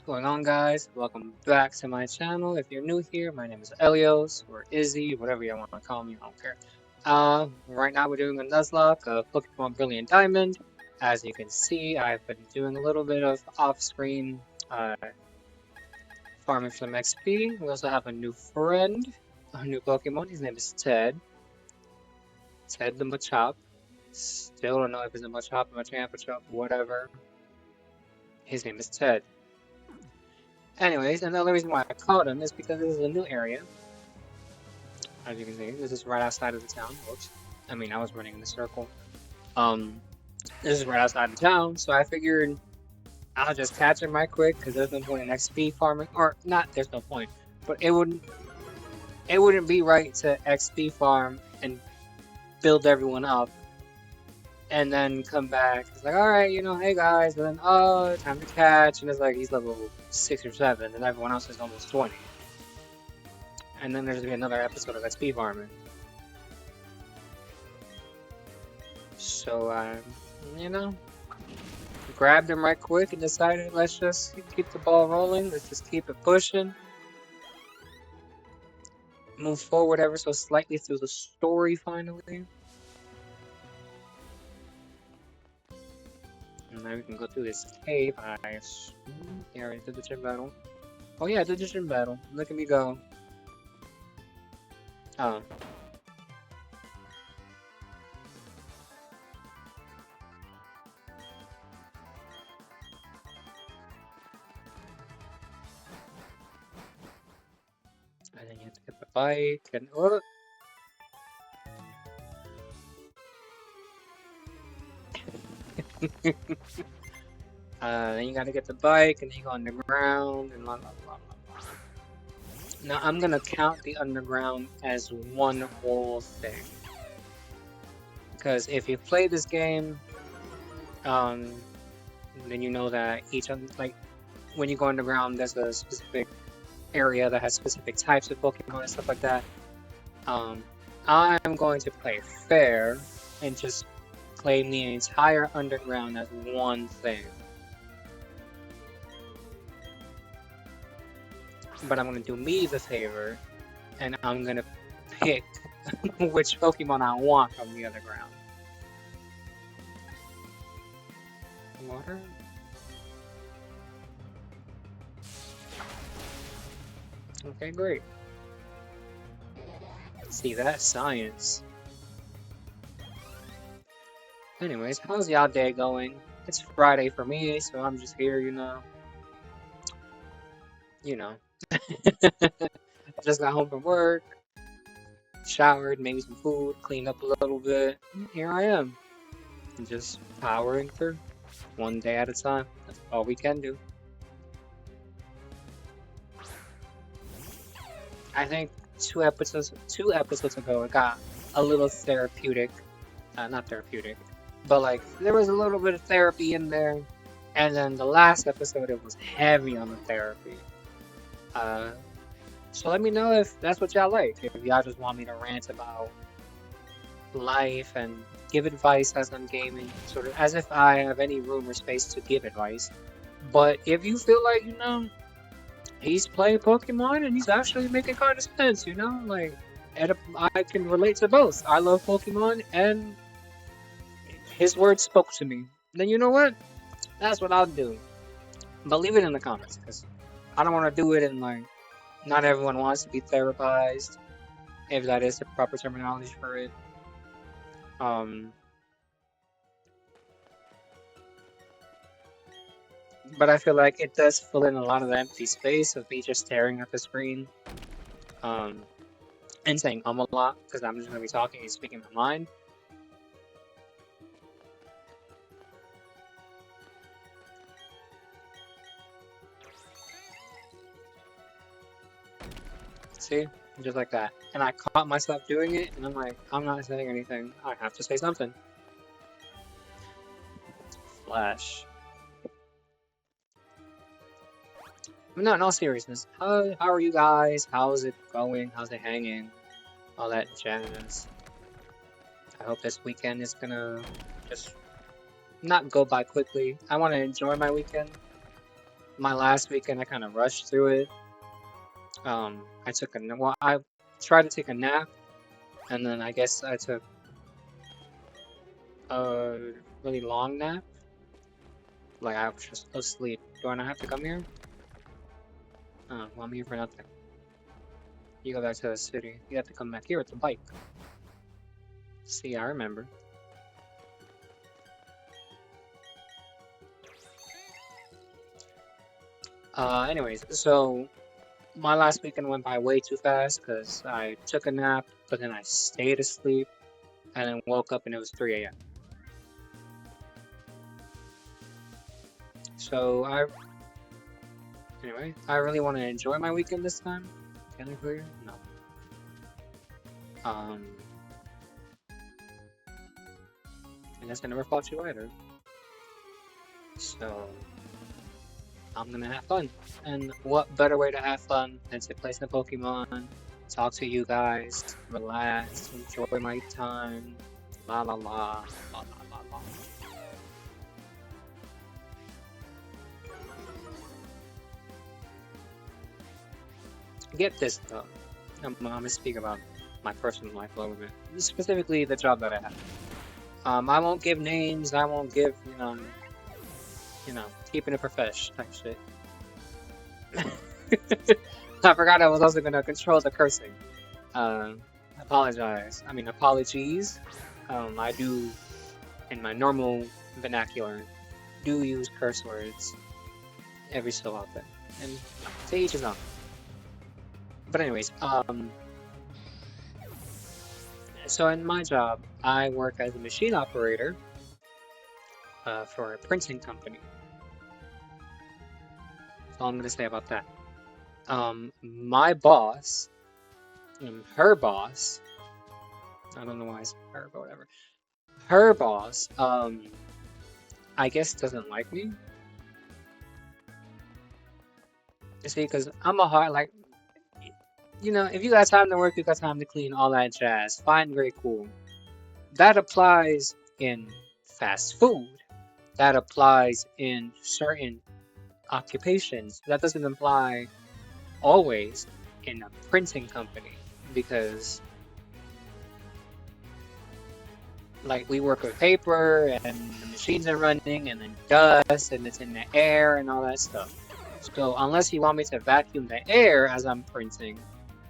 going on, guys? Welcome back to my channel. If you're new here, my name is Elios, or Izzy, whatever you want to call me, I don't care. Right now we're doing a nuzlocke of Pokemon Brilliant Diamond. As you can see, I've been doing a little bit of off-screen farming for some XP. We also have a new friend, a new Pokemon. His name is Ted. Ted the Machop. Still don't know if it's a Machop, a Machamp, whatever. His name is Ted. Anyways, another reason why I called him is because this is a new area. As you can see, this is right outside of the town. Whoops. I mean, I was running in a circle. This is right outside the town, so I figured I'll just catch him right quick, because there's no point in XP farming. Or, not, there's no point. But it wouldn't be right to XP farm and build everyone up, and then come back. It's like, alright, hey guys, and then, oh, time to catch, and it's like, he's level 6 or 7, and everyone else is almost 20. And then there's gonna be another episode of XP farming. So, grabbed him right quick and decided, let's just keep the ball rolling, let's just keep it pushing. Move forward ever so slightly through the story, finally. And now we can go through this cave, I assume. Yeah, I did the gym battle. Oh yeah, I did the gym battle. Look at me go. Oh. And then you have to get the bike and oh. Then you gotta get the bike and then you go underground and blah blah blah blah blah. Now I'm gonna count the underground as one whole thing. Because if you play this game, then you know that when you go underground, there's a specific area that has specific types of Pokemon and stuff like that. I'm going to play fair and just claim the entire underground as one thing. But I'm gonna do me the favor, and I'm gonna pick which Pokemon I want from the underground. Water? Okay, great. See, that's science. Anyways, how's y'all day going? It's Friday for me, so I'm just here, I just got home from work, showered, made some food, cleaned up a little bit. Here I am. I'm just powering through, one day at a time. That's all we can do. I think two episodes ago, it got a little therapeutic. Not therapeutic, but like there was a little bit of therapy in there. And then the last episode, it was heavy on the therapy. So let me know if that's what y'all like. If y'all just want me to rant about life and give advice as I'm gaming, sort of as if I have any room or space to give advice. But if you feel like, he's playing Pokemon and he's actually making kind of sense, like, I can relate to both. I love Pokemon and his words spoke to me. Then you know what? That's what I'll do. But leave it in the comments, because I don't want to do it in, like, not everyone wants to be therapized, if that is the proper terminology for it. But I feel like it does fill in a lot of the empty space of me just staring at the screen, and saying a lot, because I'm just going to be talking and speaking my mind. See? Just like that. And I caught myself doing it, and I'm like, I'm not saying anything. I have to say something. Flash. No, in all seriousness, how are you guys? How's it going? How's it hanging? All that jazz. I hope this weekend is gonna just not go by quickly. I want to enjoy my weekend. my last weekend I kind of rushed through it. I tried to take a nap, and then I guess I took a really long nap. Like I was just asleep. Do I not have to come here? Oh, well, I'm here for nothing. You go back to the city. You have to come back here with the bike. See, I remember. Anyways, so my last weekend went by way too fast because I took a nap, but then I stayed asleep, and then woke up and it was 3 a.m. So anyway, I really want to enjoy my weekend this time. Can I clear? No. I guess I never fought you either. So I'm gonna have fun. And what better way to have fun than to play some Pokemon, talk to you guys, relax, enjoy my time, la la la, la la la la. Get this though. I'm gonna speak about my personal life a little bit, specifically the job that I have. I won't give names. I won't give keeping it profesh type shit. I forgot I was also gonna control the cursing. Apologize. I mean apologies. I do, in my normal vernacular, do use curse words every so often, and to each his own. But anyways, so in my job, I work as a machine operator for a printing company. That's all I'm gonna say about that. My boss, her boss, I don't know why I said her, but whatever. Her boss, I guess doesn't like me. You see, because I'm a hard, like, if you got time to work, you got time to clean, all that jazz. Fine, very cool. That applies in fast food. That applies in certain occupations. That doesn't apply always in a printing company because, like, we work with paper and the machines are running and then dust and it's in the air and all that stuff. So unless you want me to vacuum the air as I'm printing,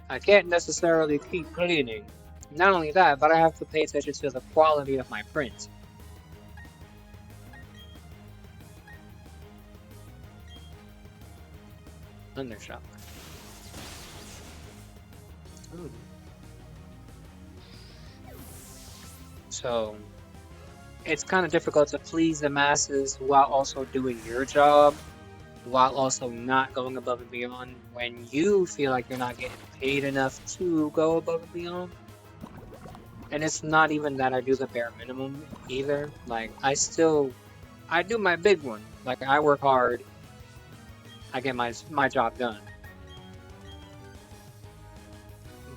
I can't necessarily keep cleaning. Not only that, but I have to pay attention to the quality of my print. Thundershock. Ooh. So it's kind of difficult to please the masses while also doing your job, while also not going above and beyond when you feel like you're not getting paid enough to go above and beyond. And it's not even that I do the bare minimum either. Like, I do my big one. Like, I work hard. I get my job done.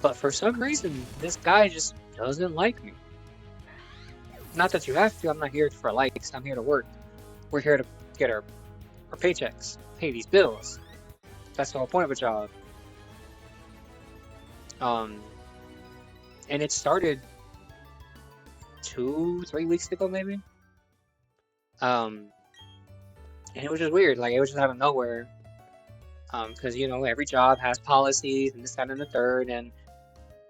But for some reason, this guy just doesn't like me. Not that you have to. I'm not here for likes. I'm here to work. We're here to get our paychecks, pay these bills. That's the whole point of a job. And it started 2-3 weeks ago, maybe. And it was just weird. Like, it was just out of nowhere. Because every job has policies and this, that, and the third, and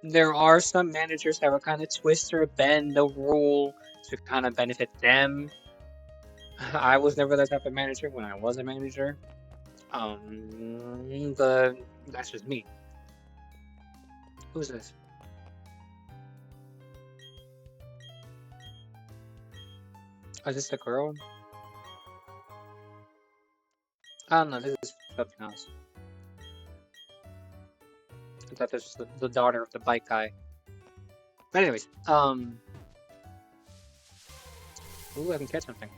there are some managers that will kind of twist or bend the rule to kind of benefit them. I was never that type of manager when I was a manager. But that's just me. Who's this? Oh, is this the girl? I don't know, this is something else. I thought this was the daughter of the bike guy. But anyways, ooh, I can catch something.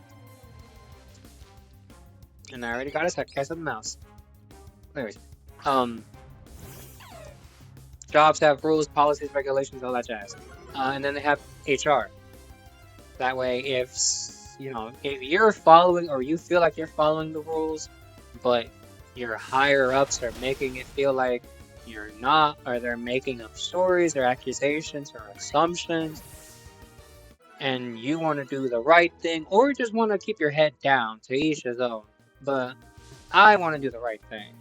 And I already got a catch of the mouse. Anyways, jobs have rules, policies, regulations, all that jazz. And then they have HR. That way, if you're following or you feel like you're following the rules, but your higher ups are making it feel like you're not, or they're making up stories or accusations or assumptions, and you want to do the right thing, or just want to keep your head down, to each his own. But I want to do the right thing,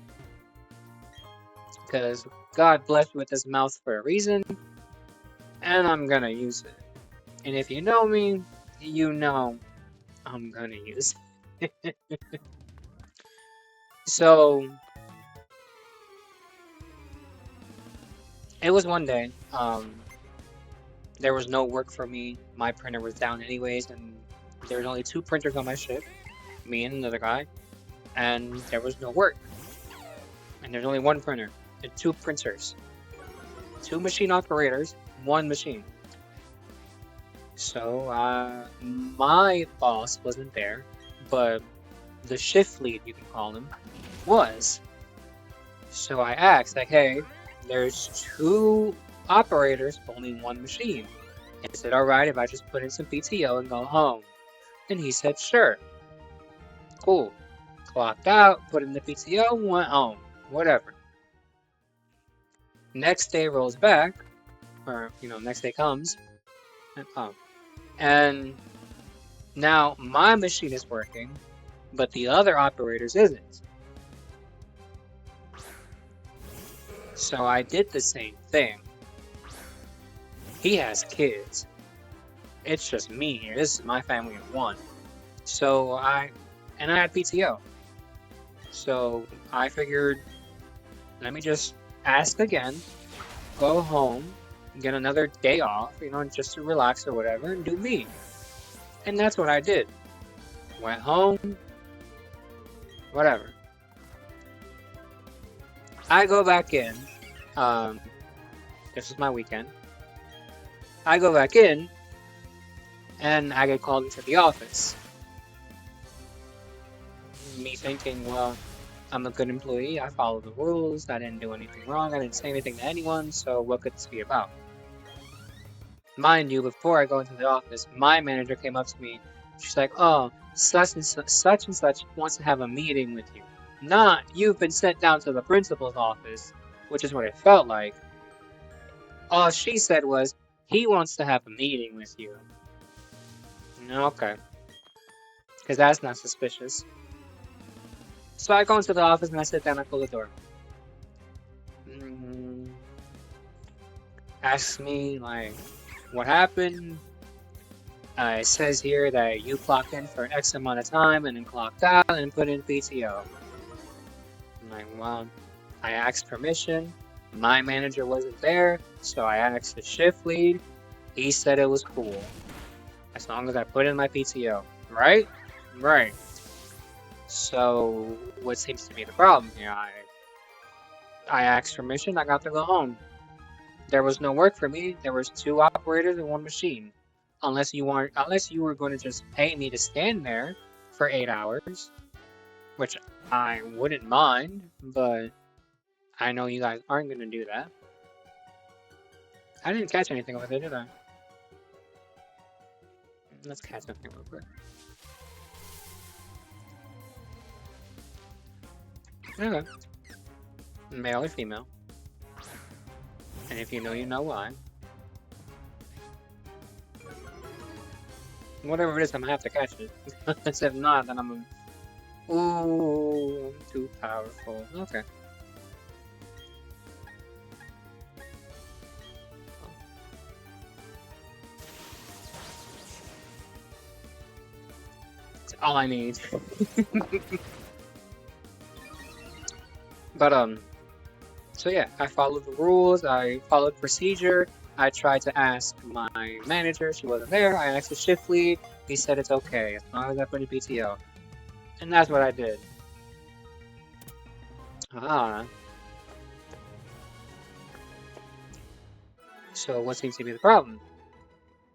because God blessed me with this mouth for a reason, and I'm gonna use it. And if you know me, you know I'm gonna use it. So it was one day. There was no work for me. My printer was down anyways, and there was only 2 printers on my ship, me and another guy, and there was no work. And there's only 1 printer and 2 printers, 2 machine operators, 1 machine. So my boss wasn't there, but the shift lead, you can call him, was. So I asked, like, hey, there's 2 operators, only 1 machine. Is it alright if I just put in some PTO and go home? And he said, sure. Cool. Clocked out, put in the PTO, went home. Whatever. Next day rolls back, or, next day comes, and now my machine is working, but the other operators isn't. So I did the same thing. He has kids. It's just me here. This is my family of 1. So I had PTO. So I figured, let me just ask again, go home, get another day off, just to relax or whatever, and do me. And that's what I did. Went home, whatever. I go back in. This is my weekend. I go back in, and I get called into the office. Me thinking, well, I'm a good employee, I follow the rules, I didn't do anything wrong, I didn't say anything to anyone, so what could this be about? Mind you, before I go into the office, my manager came up to me. She's like, oh, such and such wants to have a meeting with you. Not, you've been sent down to the principal's office, which is what it felt like. All she said was, he wants to have a meeting with you. Okay. Because that's not suspicious. So I go into the office and I sit down and close the door. Asks me, like, what happened? It says here that you clocked in for an X amount of time and then clocked out and put in PTO. I'm like, well, I asked permission. My manager wasn't there, so I asked the shift lead. He said it was cool, as long as I put in my PTO. Right? Right. So, what seems to be the problem here? I asked permission, I got to go home. There was no work for me. There was 2 operators and 1 machine. Unless you were going to just pay me to stand there for 8 hours, which I wouldn't mind, but I know you guys aren't going to do that. I didn't catch anything over there, did I? Let's catch something real quick. Okay. Male or female. And if you know, you know why. Whatever it is, I'm gonna have to catch it. If not, then I'm gonna... Ooh, I'm too powerful. Okay. That's all I need. But, so yeah, I followed the rules, I followed procedure, I tried to ask my manager, she wasn't there, I asked the shift lead, he said it's okay, as long as I put in PTO. And that's what I did. So what seems to be the problem?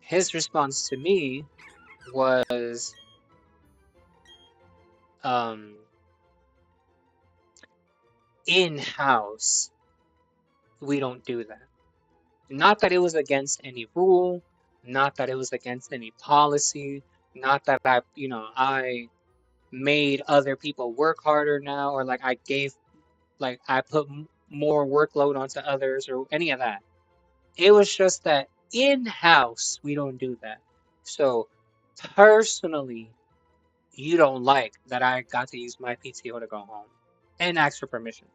His response to me was, in-house, we don't do that. Not that it was against any rule, not that it was against any policy, not that I made other people work harder now, or like I put more workload onto others, or any of that. It was just that in-house we don't do that. So personally, you don't like that I got to use my PTO to go home and ask for permission.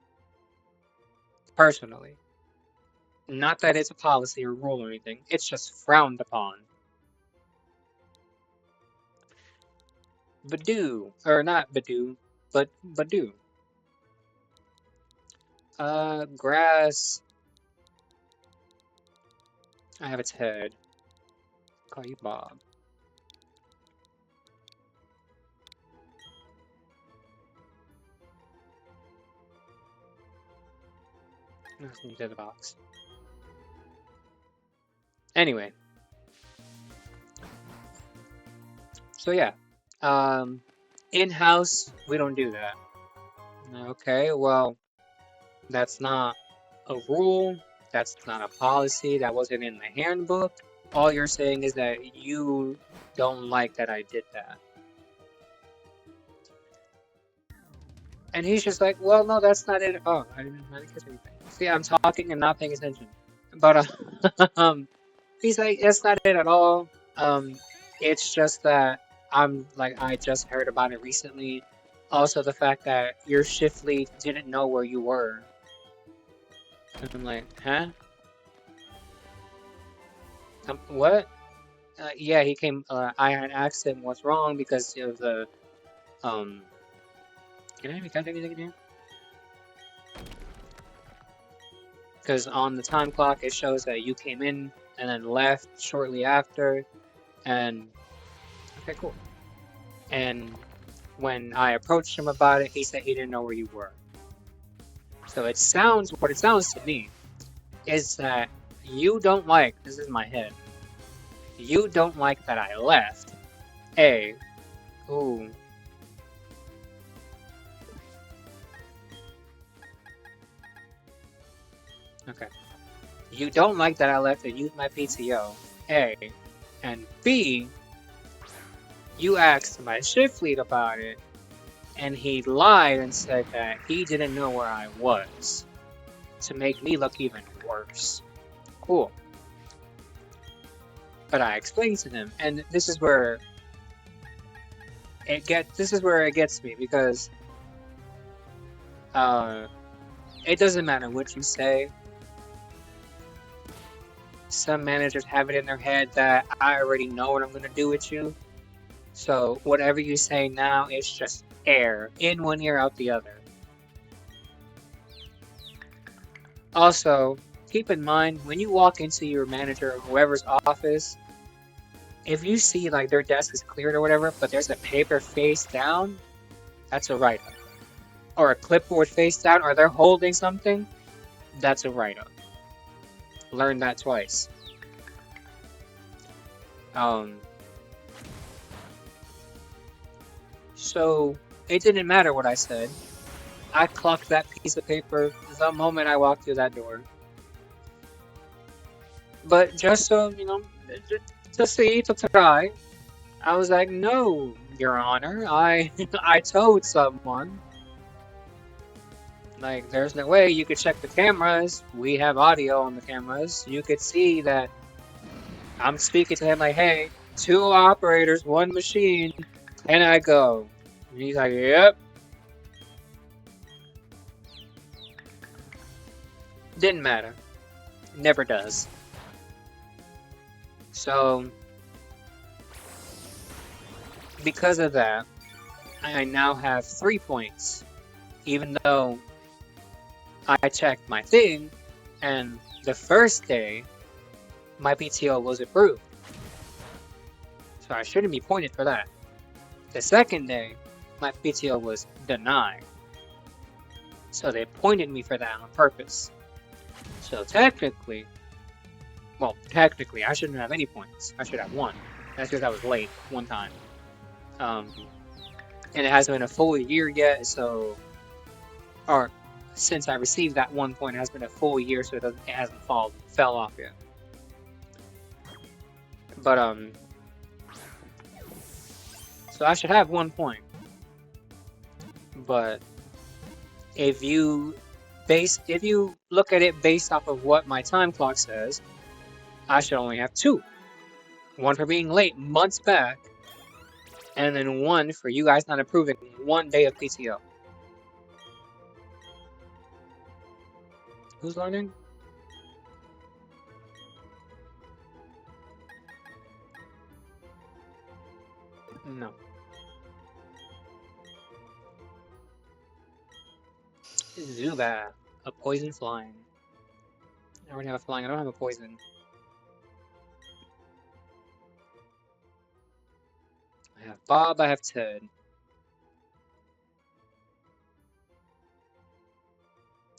Personally. Not that it's a policy or rule or anything, it's just frowned upon. Badoo, or not Badoo, but Badoo. Grass. I have its head. Call you Bob. Let's into the box. Anyway. So yeah. In-house, we don't do that. Okay, well, that's not a rule. That's not a policy. That wasn't in the handbook. All you're saying is that you don't like that I did that. And he's just like, well, no, that's not it. Oh, I didn't catch anything. See, I'm talking and not paying attention. But he's like, that's not it at all. It's just that I just heard about it recently. Also, the fact that your shift lead didn't know where you were. And I'm like, huh? What? Yeah, he came. I had asked him what's wrong because of the. Can I even count anything in here? Because on the time clock it shows that you came in and then left shortly after, and okay, cool. And when I approached him about it, he said he didn't know where you were. So what it sounds to me is that you don't like, this is my head, you don't like that I left. Ooh. Okay. You don't like that I left and used my PTO. A. And B. You asked my shift lead about it, and he lied and said that he didn't know where I was. To make me look even worse. Cool. But I explained to him, and this is where it gets me, because it doesn't matter what you say. Some managers have it in their head that I already know what I'm gonna do with you. So whatever you say now is just air. In one ear, out the other. Also, keep in mind, when you walk into your manager or whoever's office, if you see like their desk is cleared or whatever, but there's a paper face down, that's a write-up. Or a clipboard face down, or they're holding something, that's a write-up. Learned that twice. So it didn't matter what I said. I clocked that piece of paper the moment I walked through that door. But just so, to see, to try, I was like, no, Your Honor, I told someone. Like, there's no way you could check the cameras. We have audio on the cameras. You could see that I'm speaking to him like, hey, 2 operators, 1 machine, can I go? And he's like, yep. Didn't matter. Never does. So, because of that, I now have 3 points. Even though I checked my thing, and the first day, my PTO was approved. So I shouldn't be pointed for that. The second day, my PTO was denied. So they pointed me for that on purpose. So technically, I shouldn't have any points. I should have 1. That's because I was late 1 time. And it hasn't been a full year yet, so... Or, since I received that 1 point, it has been a full year, so it hasn't fell off yet. But, so I should have 1 point. But if you look at it based off of what my time clock says, I should only have 2. 1 for being late months back, and then 1 for you guys not approving 1 day of PTO. Who's learning? No. Zubat, a poison flying. I already have a flying, I don't have a poison. I have Bob, I have Ted.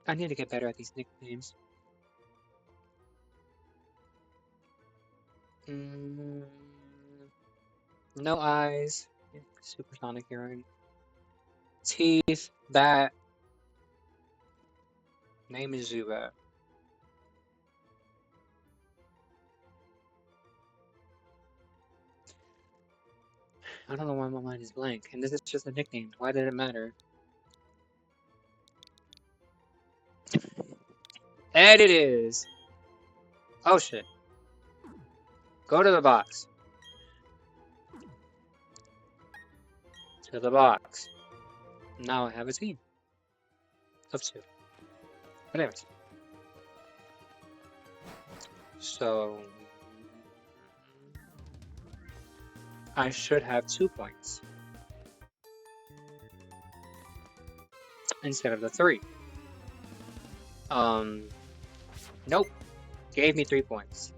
I need to get better at these nicknames. No eyes. Supersonic urine. Teeth. Bat. Name is Zubat. I don't know why my mind is blank. And this is just a nickname. Why did it matter? And it is. Oh shit. Go to the box. To the box. Now I have a team. Of 2. But anyways. So I should have 2 points. Instead of the 3. Nope. Gave me 3 points.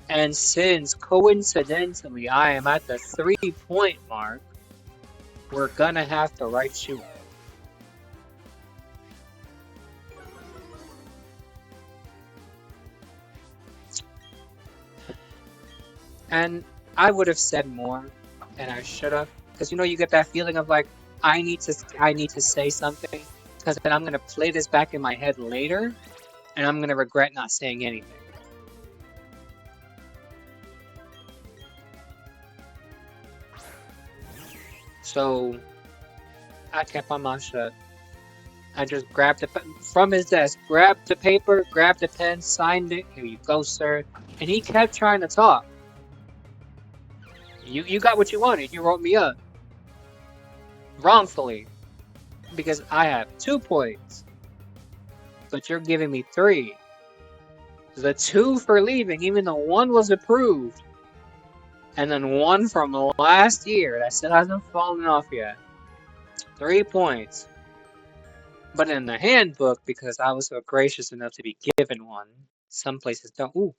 And since coincidentally I am at the 3-point mark, we're gonna have to write you. And I would have said more, and I should have, because you know you get that feeling of like I need to say something, because then I'm gonna play this back in my head later, and I'm gonna regret not saying anything. So I kept my mouth shut. I just grabbed it from his desk, grabbed the paper, grabbed the pen, signed it. Here you go, sir. And he kept trying to talk. You got what you wanted. You wrote me up. Wrongfully. Because I have 2 points. But you're giving me 3. The 2 for leaving, even though 1 was approved. And then 1 from last year that still hasn't fallen off yet. 3 points. But in the handbook, because I was so gracious enough to be given 1, some places don't. Ooh.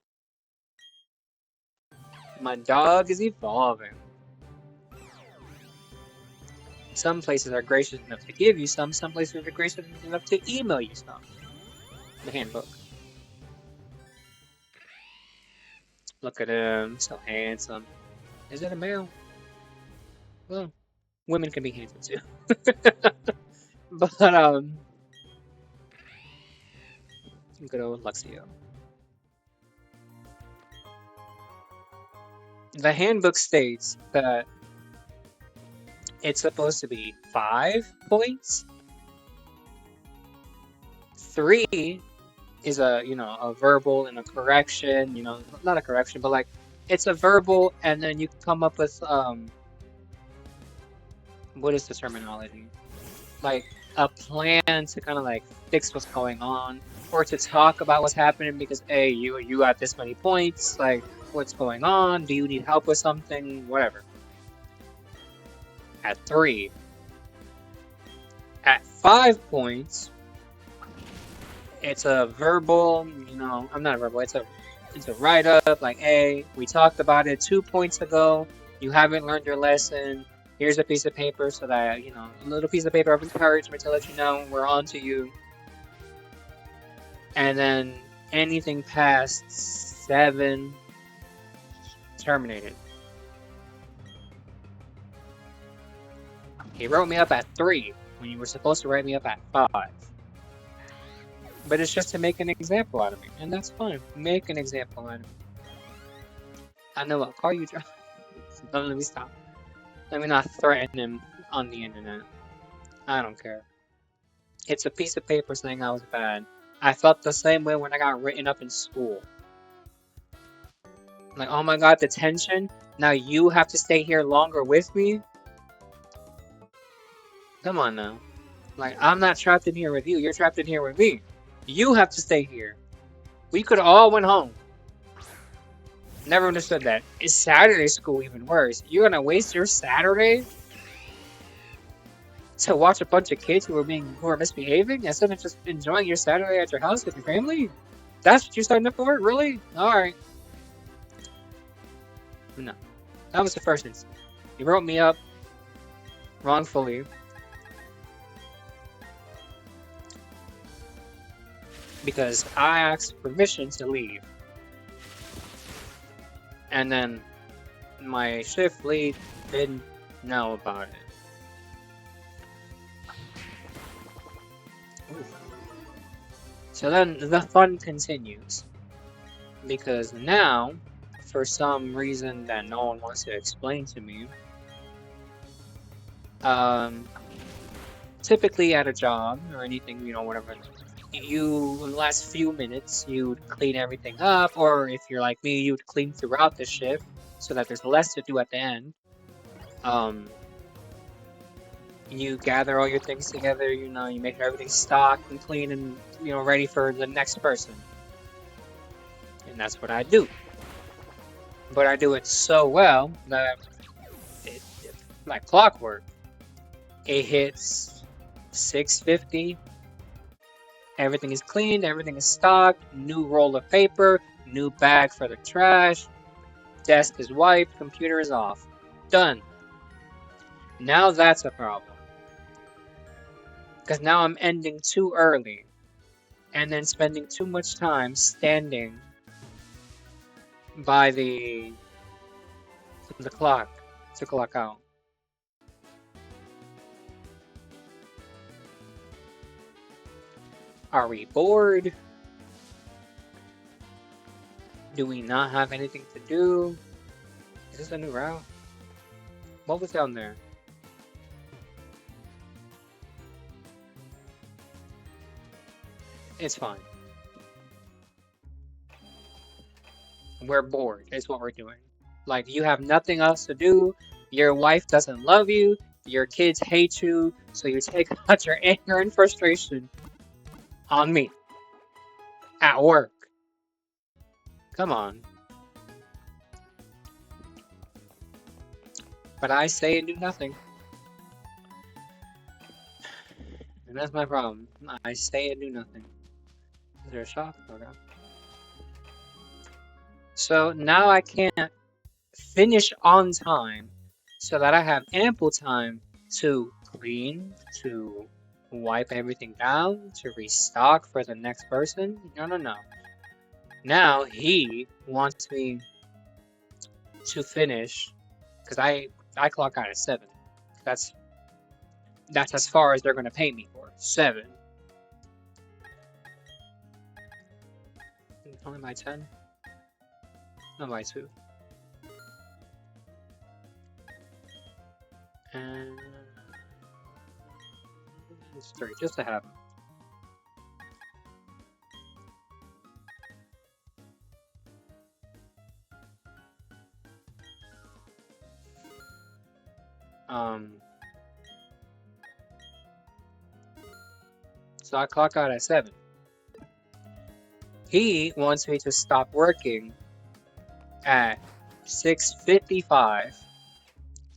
My dog is evolving. Some places are gracious enough to give you some places are gracious enough to email you some. The handbook. Look at him, so handsome. Is it a male? Well, women can be handsome too. But, good old Luxio. The handbook states that it's supposed to be 5 points. 3 is a verbal and a correction, not a correction, but like it's a verbal, and then you come up with what is the terminology? Like a plan to kind of like fix what's going on, or to talk about what's happening because hey, you got this many points, like what's going on? Do you need help with something? Whatever. At 3. At 5 points, it's a verbal, I'm not a verbal, it's a write-up, like, hey, we talked about it 2 points ago, you haven't learned your lesson, here's a piece of paper so that, a little piece of paper of encouragement to let you know we're on to you. And then anything past 7, terminated. He wrote me up at 3, when you were supposed to write me up at 5. But it's just to make an example out of me, and that's fine. Make an example out of me. I know I'll call you. Don't let me stop. Let me not threaten him on the internet. I don't care. It's a piece of paper saying I was bad. I felt the same way when I got written up in school. Like, oh my god, detention? Now you have to stay here longer with me? Come on now. Like, I'm not trapped in here with you. You're trapped in here with me. You have to stay here. We could all went home. Never understood that. Is Saturday school even worse? You're gonna waste your Saturday to watch a bunch of kids who are misbehaving instead of just enjoying your Saturday at your house with your family? That's what you're signing up for? Really? Alright. No. That was the first instance. You wrote me up wrongfully. Because I asked permission to leave. And then my shift lead didn't know about it. Ooh. So then the fun continues. Because now, for some reason that no one wants to explain to me, typically at a job or anything, you know, whatever, you, in the last few minutes, you'd clean everything up, or if you're like me, you'd clean throughout the shift so that there's less to do at the end. You gather all your things together, you know, you make everything stocked and clean and, you know, ready for the next person. And that's what I do. But I do it so well that like clockwork. It hits 6:50. Everything is cleaned, everything is stocked, new roll of paper, new bag for the trash, desk is wiped, computer is off. Done. Now that's a problem. Because now I'm ending too early. And then spending too much time standing by the clock to clock out. Are we bored? Do we not have anything to do? Is this a new route? What was down there? It's fine. We're bored, is what we're doing. Like, you have nothing else to do, your wife doesn't love you, your kids hate you, so you take out your anger and frustration on me. At work. Come on. But I say and do nothing. And that's my problem. I say and do nothing. Is there a shop? Okay. So now I can't finish on time so that I have ample time to clean, to wipe everything down, to restock for the next person. No. Now he wants me to finish because I clock out at 7. That's as far as they're gonna pay me for 7. Only by 10? No, by 2. And it's 3, just to have them. So I clock out at 7. He wants me to stop working at 6:55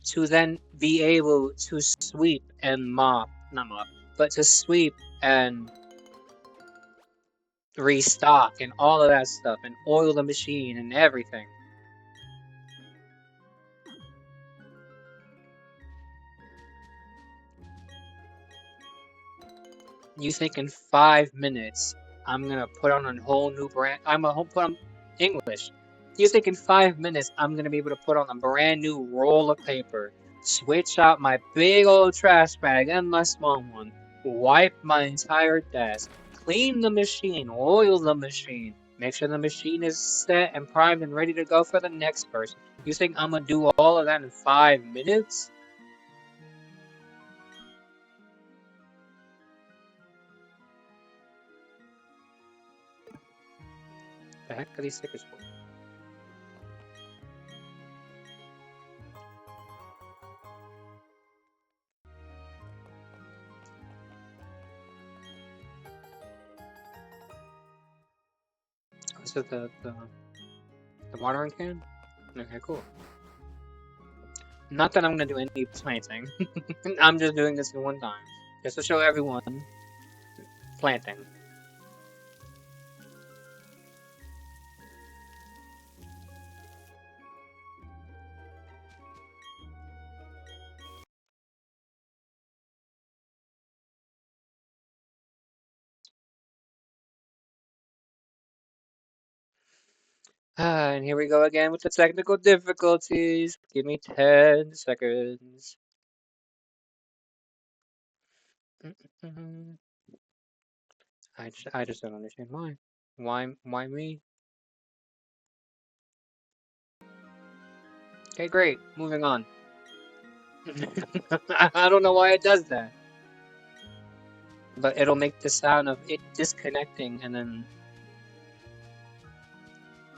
to then be able to sweep and not mop, but to sweep and restock and all of that stuff and oil the machine and everything. You think in 5 minutes I'm gonna put on a whole new brand? I'm gonna put on English. You think in 5 minutes I'm gonna be able to put on a brand new roll of paper, switch out my big old trash bag and my small one, wipe my entire desk, clean the machine, oil the machine, make sure the machine is set and primed and ready to go for the next person? You think I'm gonna do all of that in 5 minutes? The heck are these stickers for? Is it the watering can? Okay, cool. Not that I'm gonna do any planting. I'm just doing this in one time. Just to show everyone planting. And here we go again with the technical difficulties. Give me 10 seconds. I just don't understand why. Why me? Okay, great. Moving on. I don't know why it does that. But it'll make the sound of it disconnecting and then...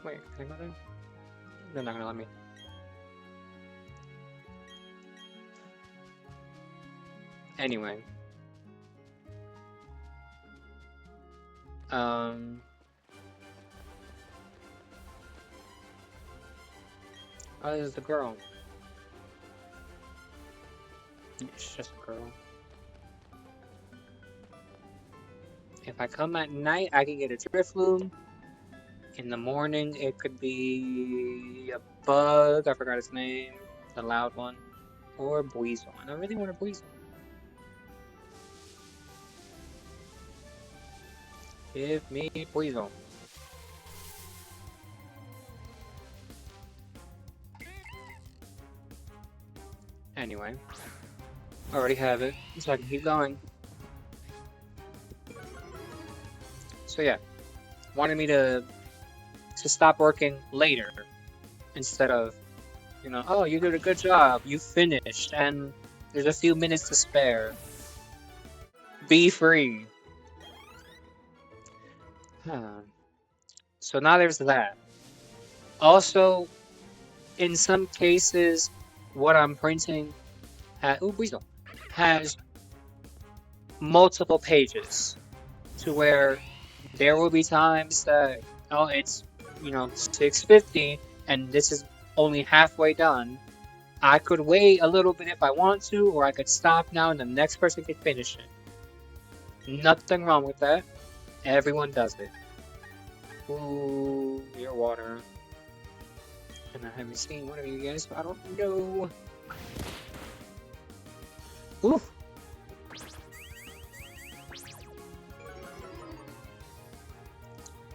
Wait, can I go there? They're not gonna let me. Anyway. Oh, this is the girl. It's just a girl. If I come at night, I can get a drift loom. In the morning, it could be a bug. I forgot its name. The loud one. Or a Buizel. I don't really want a Buizel. Give me Buizel. Anyway. I already have it, so I can keep going. So yeah. Wanted me to stop working later. Instead of, you know, oh, you did a good job. You finished. And there's a few minutes to spare. Be free. So now there's that. Also, in some cases, what I'm printing has multiple pages to where there will be times that, oh, it's, you know, 6:50 and this is only halfway done. I could wait a little bit if I want to, or I could stop now and the next person can finish it. Nothing wrong with that. Everyone does it. Ooh, your water. And I haven't seen one of you guys, so I don't know. Ooh.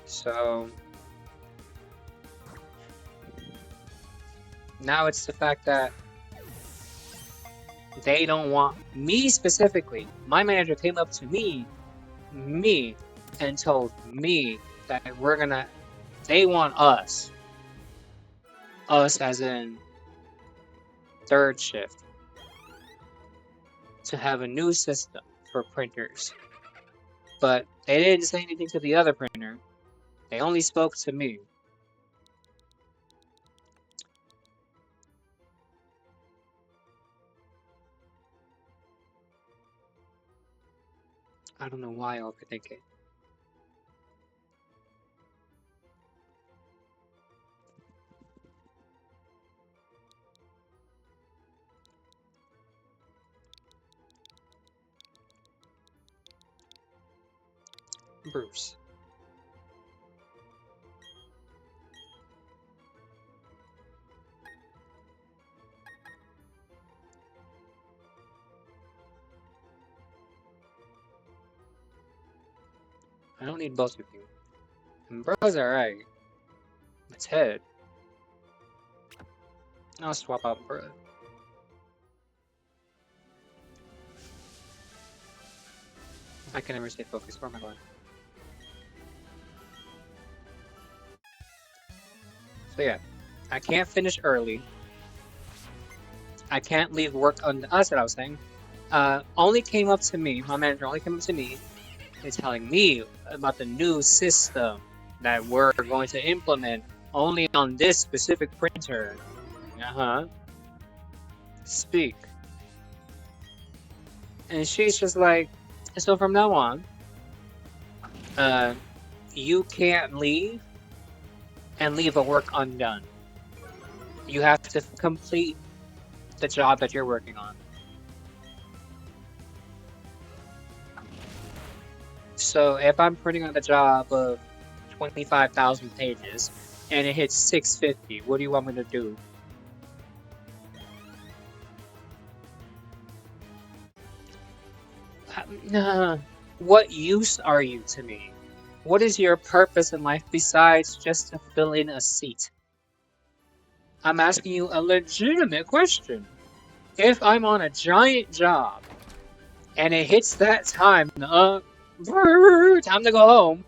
So now it's the fact that they don't want me specifically. My manager came up to me, and told me that they want us as in third shift, to have a new system for printers. But they didn't say anything to the other printer. They only spoke to me. I don't know why I overthink it. Bruce. I don't need both of you. And bro's alright. It's head. I'll swap out bro. I can never stay focused. Where am I going? So yeah, I can't finish early. I can't leave work on us that I was saying. Only came up to me, my manager only came up to me and telling me about the new system. that we're going to implement only on this specific printer. Speak. And she's just like, so from now on, you can't leave and leave a work undone. You have to complete the job that you're working on. So if I'm printing on the job of 25,000 pages and it hits 650, what do you want me to do? What use are you to me? What is your purpose in life besides just to fill in a seat? I'm asking you a legitimate question. If I'm on a giant job and it hits that time, time to go home,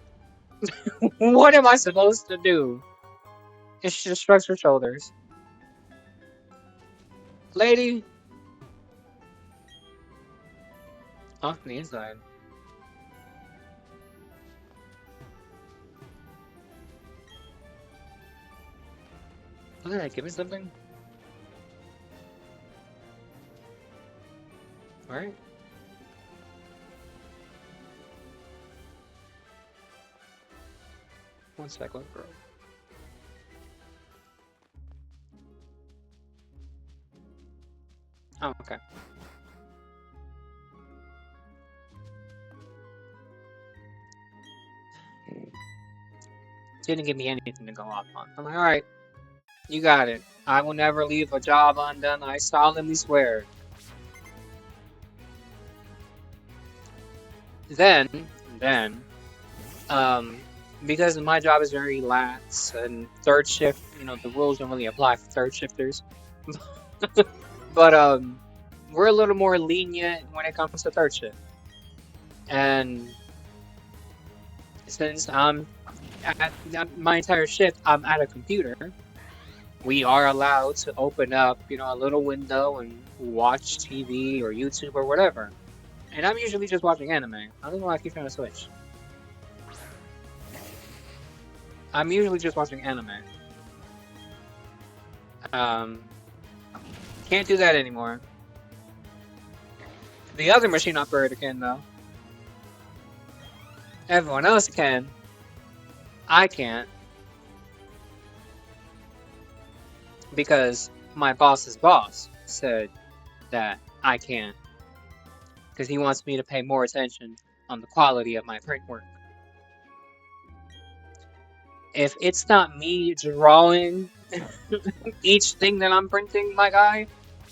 what am I supposed to do? And she just shrugs her shoulders. Lady, off the inside. Look at that, give me something. Alright. One second, bro. Oh, okay. Didn't give me anything to go off on. I'm like, alright, you got it. I will never leave a job undone, I solemnly swear. Then, because my job is very lax and third shift, the rules don't really apply for third shifters. But, we're a little more lenient when it comes to third shift. And since I'm at my entire shift, I'm at a computer, we are allowed to open up, a little window and watch TV or YouTube or whatever. And I'm usually just watching anime. I don't know why I keep trying to switch. I'm usually just watching anime. Can't do that anymore. The other machine operator can, though. Everyone else can. I can't. Because my boss's boss said that I can't. Because he wants me to pay more attention on the quality of my print work. If it's not me drawing each thing that I'm printing, my guy,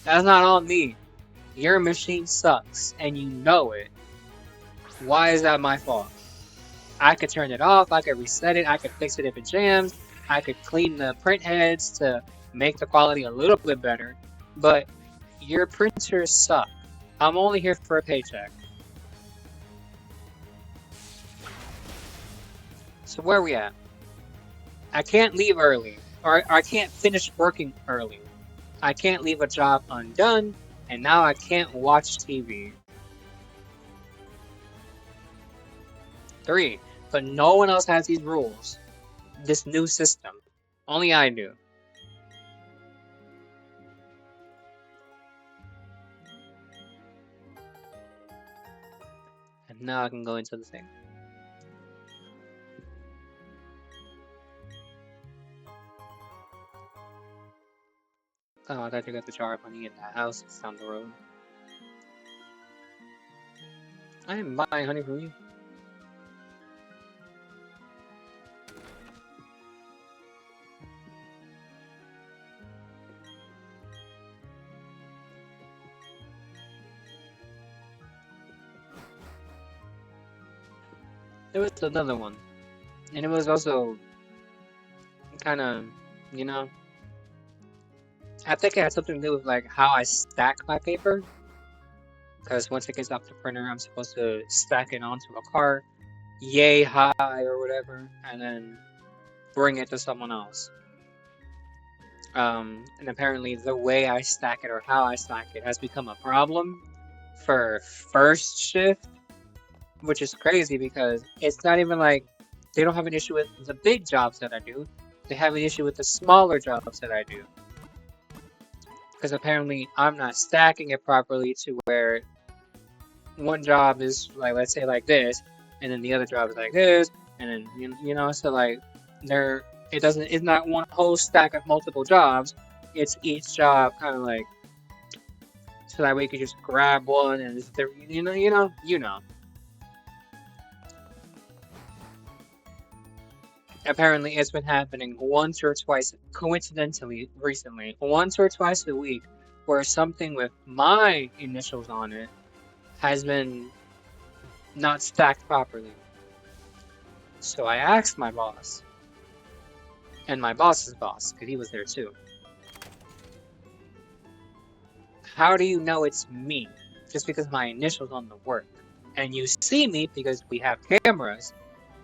that's not on me. Your machine sucks, and you know it. Why is that my fault? I could turn it off, I could reset it, I could fix it if it jams, I could clean the print heads to make the quality a little bit better, but your printers suck. I'm only here for a paycheck. So where are we at? I can't leave early, or I can't finish working early. I can't leave a job undone, and now I can't watch TV. 3. But no one else has these rules. This new system. Only I do. And now I can go into the thing. Oh, I thought you got the jar of honey in that house. It's down the road. I am buying honey from you. There was another one. And it was also kind of, I think it had something to do with like how I stack my paper. Because once it gets off the printer, I'm supposed to stack it onto a cart, yay high or whatever, and then bring it to someone else. And apparently the way I stack it or how I stack it has become a problem for first shift, which is crazy because it's not even like They don't have an issue with the big jobs that I do. They have an issue with the smaller jobs that I do. Because apparently I'm not stacking it properly to where one job is like, let's say like this, and then the other job is like this, and then you know, so like it's not one whole stack of multiple jobs. It's each job kind of like, so that way you could just grab one and just, you know. Apparently, it's been happening once or twice, coincidentally, recently, once or twice a week, where something with my initials on it has been not stacked properly. So I asked my boss, and my boss's boss, because he was there too, how do you know it's me? Just because my initials on the work. And you see me, because we have cameras,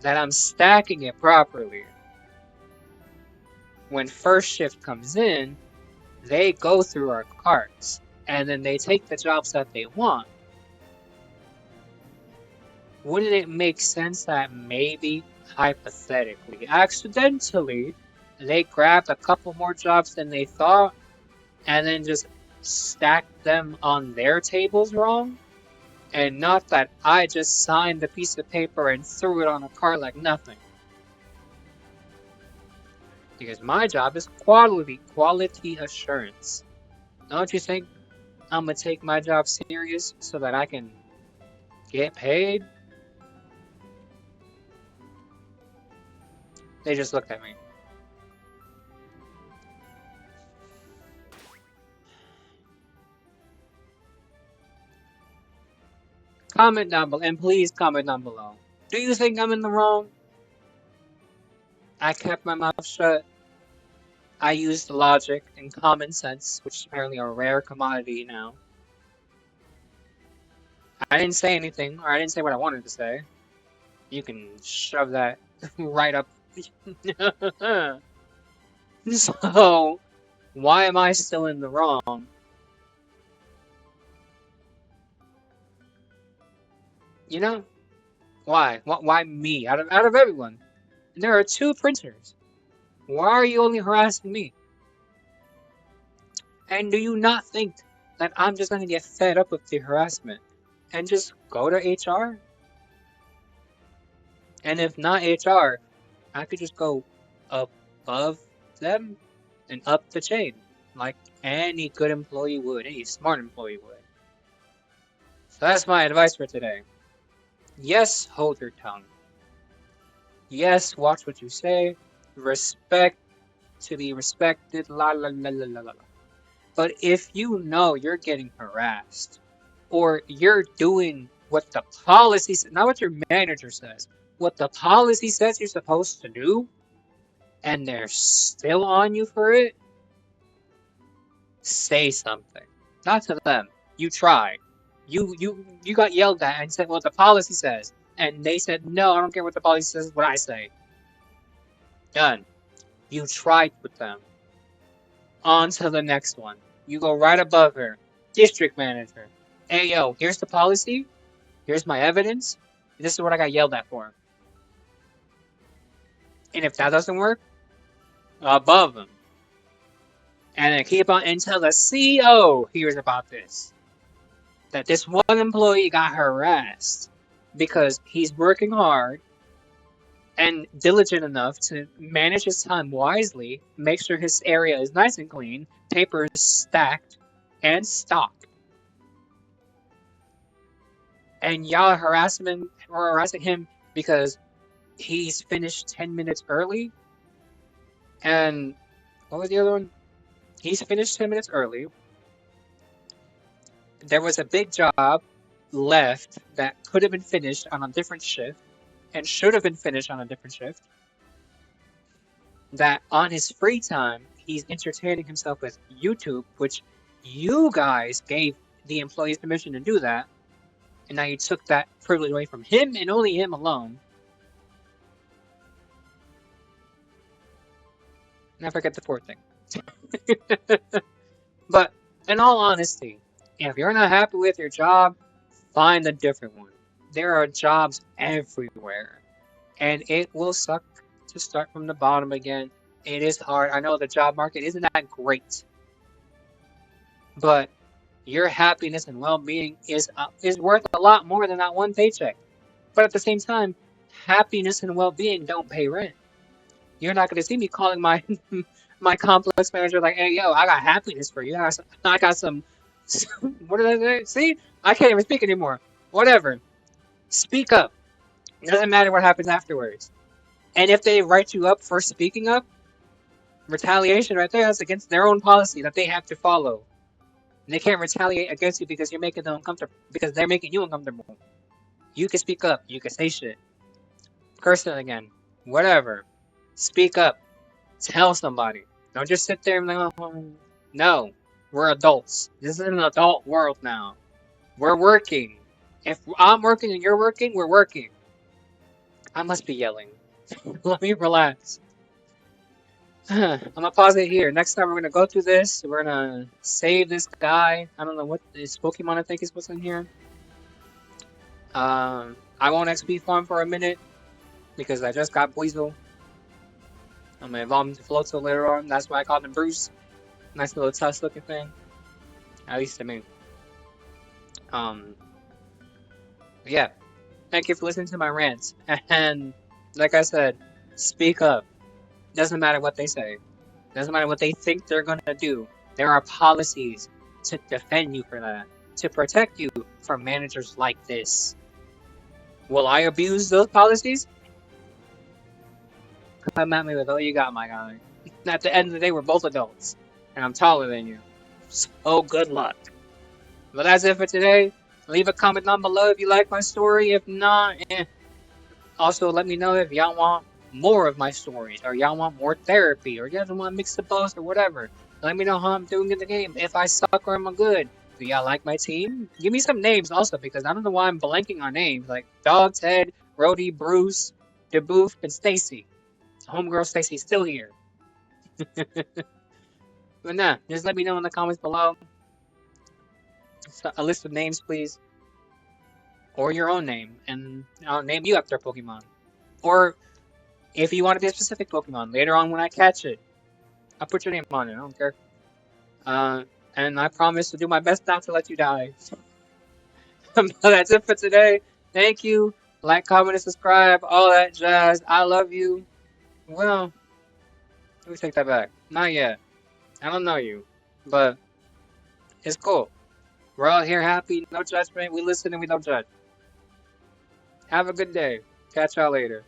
that I'm stacking it properly. When first shift comes in, they go through our carts, and then they take the jobs that they want. Wouldn't it make sense that maybe, hypothetically, accidentally, they grabbed a couple more jobs than they thought, and then just stacked them on their tables wrong? And not that I just signed the piece of paper and threw it on a cart like nothing. Because my job is quality assurance. Don't you think I'm gonna take my job serious so that I can get paid? They just looked at me. Comment down below, and please comment down below. Do you think I'm in the wrong? I kept my mouth shut. I used logic and common sense, which is apparently a rare commodity now. I didn't say anything, or I didn't say what I wanted to say. You can shove that right up. So, why am I still in the wrong? You know? Why? Why me? Out of everyone. And there are 2 printers. Why are you only harassing me? And do you not think that I'm just gonna get fed up with the harassment and just go to HR? And if not HR, I could just go above them and up the chain, like any good employee would, any smart employee would. So that's my advice for today. Yes, hold your tongue. Yes, watch what you say. Respect to be respected. La la la la la la. But if you know you're getting harassed, or you're doing what the policy says, not what your manager says, what the policy says you're supposed to do, and they're still on you for it, say something. Not to them. You tried. You got yelled at and said what the policy says, and they said no, I don't care what the policy says. What I say. Done. You tried with them. On to the next one. You go right above her. District manager. Hey yo, here's the policy. Here's my evidence. This is what I got yelled at for. And if that doesn't work, above them. And then keep on until the CEO hears about this. That this one employee got harassed because he's working hard and diligent enough to manage his time wisely, make sure his area is nice and clean, papers stacked and stocked. And y'all are harassing him because he's finished 10 minutes early. And what was the other one? He's finished 10 minutes early. There was a big job left that could have been finished on a different shift and should have been finished on a different shift. That on his free time, he's entertaining himself with YouTube, which you guys gave the employees permission to do that. And now you took that privilege away from him and only him alone. And I forget the 4th thing. But in all honesty, if you're not happy with your job, find a different one. There are jobs everywhere. And it will suck to start from the bottom again. It is hard. I know the job market isn't that great, but your happiness and well-being is worth a lot more than that one paycheck. But at the same time, happiness and well-being don't pay rent. You're not going to see me calling my my complex manager like, "Hey, yo, I got happiness for you. I got some what did I say? See, I can't even speak anymore. Whatever. Speak up. It doesn't matter what happens afterwards. And if they write you up for speaking up, retaliation right there, that's against their own policy that they have to follow. And they can't retaliate against you because you're making them uncomfortable, because they're making you uncomfortable. You can speak up. You can say shit. Curse it again. Whatever. Speak up. Tell somebody. Don't just sit there and like, oh, no. We're adults. This is an adult world now. We're working. If I'm working and you're working, we're working. I must be yelling. Let me relax. I'm gonna pause it here. Next time we're gonna go through this. We're gonna save this guy. I don't know what this Pokemon I think is what's in here. I won't XP farm for a minute because I just got Weasel. I'm gonna evolve him to Floatzel later on. That's why I called him Bruce. Nice little tusk looking thing. At least to me. Yeah. Thank you for listening to my rants. And like I said, speak up. Doesn't matter what they say. Doesn't matter what they think they're gonna do. There are policies to defend you for that. To protect you from managers like this. Will I abuse those policies? Come at me with all you got, my guy. At the end of the day, we're both adults. And I'm taller than you. So good luck. But that's it for today. Leave a comment down below if you like my story. If not, Also, let me know if y'all want more of my stories, or y'all want more therapy, or y'all want to mix the both, or whatever. Let me know how I'm doing in the game. If I suck or I'm good. Do y'all like my team? Give me some names also, because I don't know why I'm blanking on names. Like Dog, Ted, Rhodey, Bruce, DeBoof, and Stacy. Homegirl Stacy's still here. But nah, just let me know in the comments below. A list of names, please. Or your own name, and I'll name you after a Pokemon. Or if you want to be a specific Pokemon, later on when I catch it, I'll put your name on it. I don't care. And I promise to do my best not to let you die. But that's it for today. Thank you. Like, comment, and subscribe. All that jazz. I love you. Well, let me take that back. Not yet. I don't know you. But it's cool. We're all here happy. No judgment. We listen and we don't judge. Have a good day. Catch y'all later.